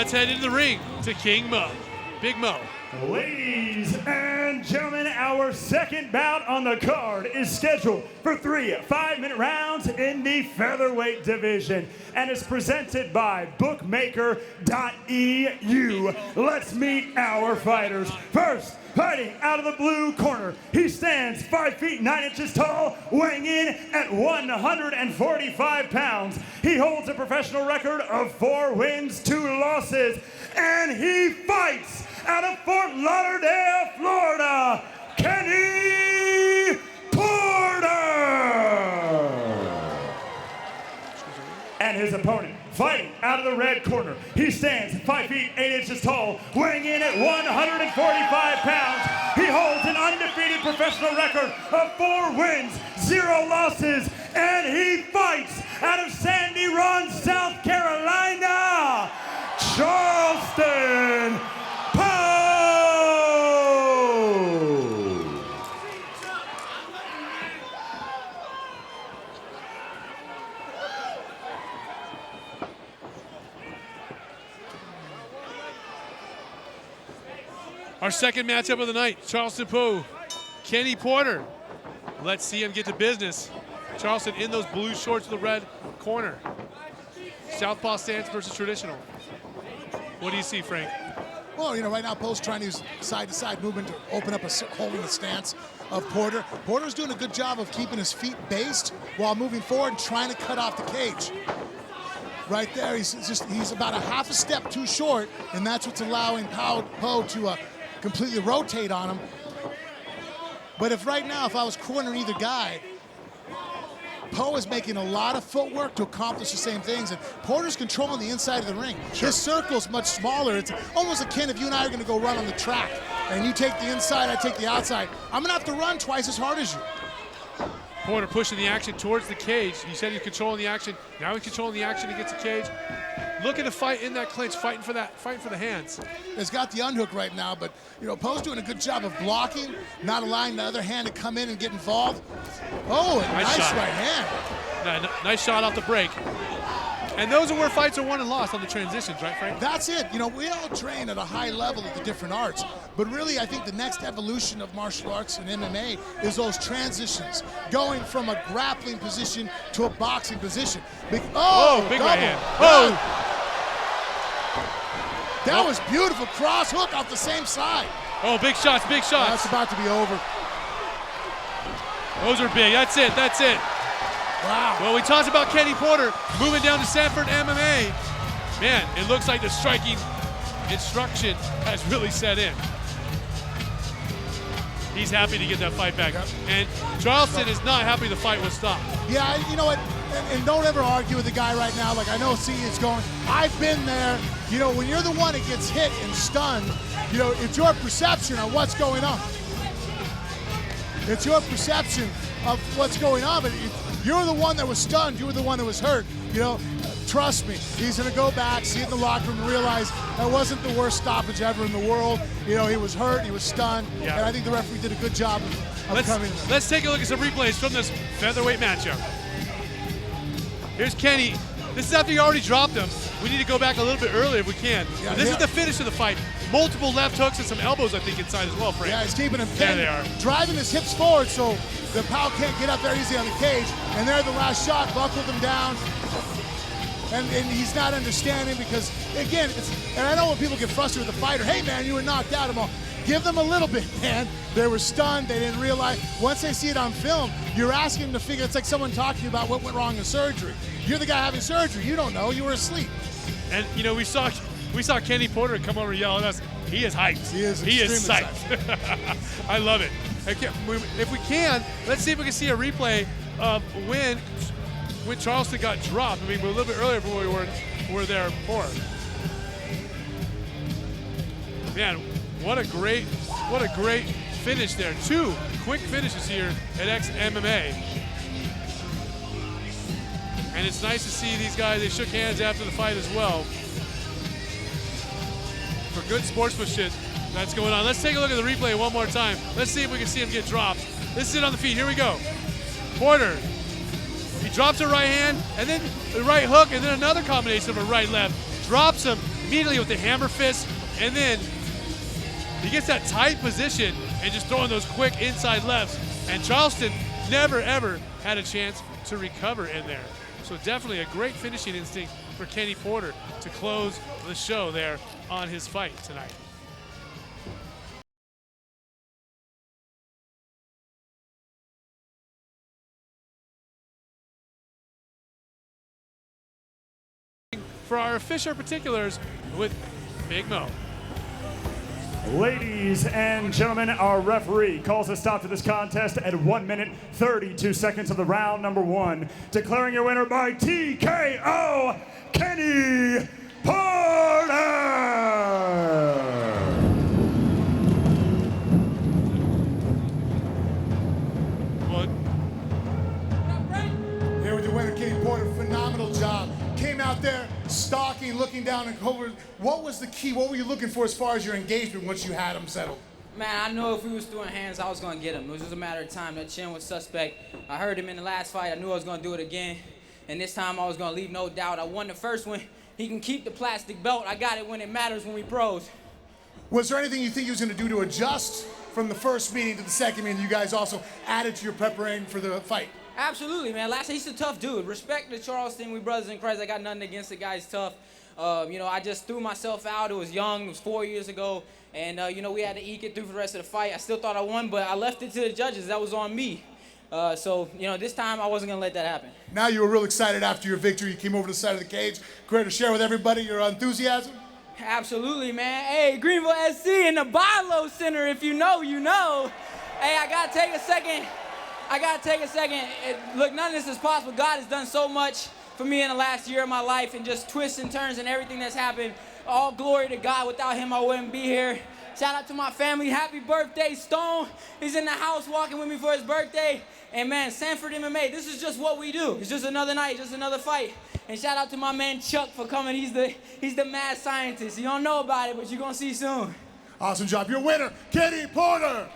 let's head into the ring to King Mo, Big Mo. Ladies and gentlemen, our second bout on the card is scheduled for 3 5-minute rounds in the featherweight division and is presented by bookmaker.eu. Let's meet our fighters. First, fighting out of the blue corner, he stands 5 feet 9 inches tall, weighing in at 145 pounds. He holds a professional record of 4 wins, 2 losses, and he fights out of Fort Lauderdale, Florida, Kenny Porter. And his opponent, fighting out of the red corner, he stands 5 feet 8 inches tall, weighing in at 145 pounds. He holds an undefeated professional record of 4 wins, 0 losses, and he fights out of Sandy Run, South Carolina, Charleston, POU. Our second matchup of the night, Charleston POU, Kenny Porter. Let's see him get to business. Charleston in those blue shorts with the red corner. Southpaw stance versus traditional. What do you see, Frank? Well, you know, right now POU's trying to use side-to-side movement to open up holding the stance of Porter. Porter's doing a good job of keeping his feet based while moving forward and trying to cut off the cage. Right there, he's about a half a step too short, and that's what's allowing POU to completely rotate on him. But if right now, if I was cornering either guy, POU is making a lot of footwork to accomplish the same things, and Porter's controlling the inside of the ring. Sure. His circle's much smaller. It's almost akin if you and I are gonna go run on the track, and you take the inside, I take the outside. I'm gonna have to run twice as hard as you. Porter pushing the action towards the cage. You said he's controlling the action. Now he's controlling the action against the cage. Looking to fight in that clinch, fighting for the hands. He's got the unhook right now, but you know, POU's doing a good job of blocking, not allowing the other hand to come in and get involved. Oh, a nice right hand. Nice shot off the break. And those are where fights are won and lost, on the transitions, right, Frank? That's it. You know, we all train at a high level at the different arts, but really I think the next evolution of martial arts and MMA is those transitions, going from a grappling position to a boxing position. Big right hand. Oh! That was beautiful. Cross hook off the same side. Oh, big shots, big shots. That's about to be over. Those are big. That's it, that's it. Wow. Well, we talked about Kenny Porter moving down to Sanford MMA. Man, it looks like the striking instruction has really set in. He's happy to get that fight back. Yep. And Charleston is not happy the fight was stopped. Yeah, you know what? And don't ever argue with the guy right now. Like, I know, see, it's going. I've been there. You know, when you're the one that gets hit and stunned, you know, it's your perception of what's going on. It's your perception of what's going on, but you're the one that was stunned. You were the one that was hurt. You know, trust me, he's going to go back, see it in the locker room, and realize that wasn't the worst stoppage ever in the world. You know, he was hurt, he was stunned, and I think the referee did a good job of coming in. Let's take a look at some replays from this featherweight matchup. Here's Kenny. This is after he already dropped him. We need to go back a little bit earlier if we can. Yeah, this is the finish of the fight. Multiple left hooks and some elbows, I think, inside as well, Frank. Yeah, he's keeping him There they are. driving his hips forward so the POU can't get up there easy on the cage. And there, the last shot buckled him down. And he's not understanding because, again, and I know when people get frustrated with the fighter, hey, man, you were knocked out. I'm all, give them a little bit, man. They were stunned. They didn't realize. Once they see it on film, you're asking them to figure. It's like someone talking about what went wrong in surgery. You're the guy having surgery. You don't know. You were asleep. And, you know, we saw Kenny Porter come over and yell at us. He is hyped. He is psyched. I love it. If we can, let's see if we can see a replay of when Charleston got dropped. I mean, we're a little bit earlier before we were there before. Man, what a great finish there. 2 quick finishes here at XMMA. And it's nice to see these guys, they shook hands after the fight as well. For good sportsmanship that's going on. Let's take a look at the replay one more time. Let's see if we can see him get dropped. This is it on the feet. Here we go. Porter. He drops a right hand, and then the right hook, and then another combination of a right-left. Drops him, immediately with the hammer fist, and then he gets that tight position and just throwing those quick inside lefts. And Charleston never, ever had a chance to recover in there. So definitely a great finishing instinct for Kenny Porter to close the show there on his fight tonight. For our official particulars with Big Mo. Ladies and gentlemen, our referee calls a stop to this contest at 1 minute 32 seconds of the round number 1, declaring your winner by TKO, Kenny Porter! Here with your winner, Kenny Porter. Phenomenal job. Came out there, stalking, looking down and over. What was the key? What were you looking for as far as your engagement once you had him settled? Man, I know if we was throwing hands, I was going to get him. It was just a matter of time. That chin was suspect. I heard him in the last fight. I knew I was going to do it again. And this time I was going to leave no doubt. I won the first one. He can keep the plastic belt. I got it when it matters when we pros. Was there anything you think he was going to do to adjust from the first meeting to the second meeting that you guys also added to your preparation for the fight? Absolutely, man. He's a tough dude. Respect to Charleston. We brothers in Christ. I got nothing against the guy's tough. You know, I just threw myself out. It was young. It was 4 years ago. And, you know, we had to eke it through for the rest of the fight. I still thought I won, but I left it to the judges. That was on me. So, you know, this time I wasn't going to let that happen. Now you were real excited after your victory. You came over to the side of the cage. Care to share with everybody your enthusiasm? Absolutely, man. Hey, Greenville SC in the Bilo Center. If you know, you know. Hey, I got to take a second. Look, none of this is possible. God has done so much for me in the last year of my life, and just twists and turns and everything that's happened. All glory to God. Without him, I wouldn't be here. Shout out to my family. Happy birthday, Stone. He's in the house walking with me for his birthday. And man, Sanford MMA, this is just what we do. It's just another night, just another fight. And shout out to my man Chuck for coming. He's the mad scientist. You don't know about it, but you're gonna see soon. Awesome job. Your winner, Kenny Porter.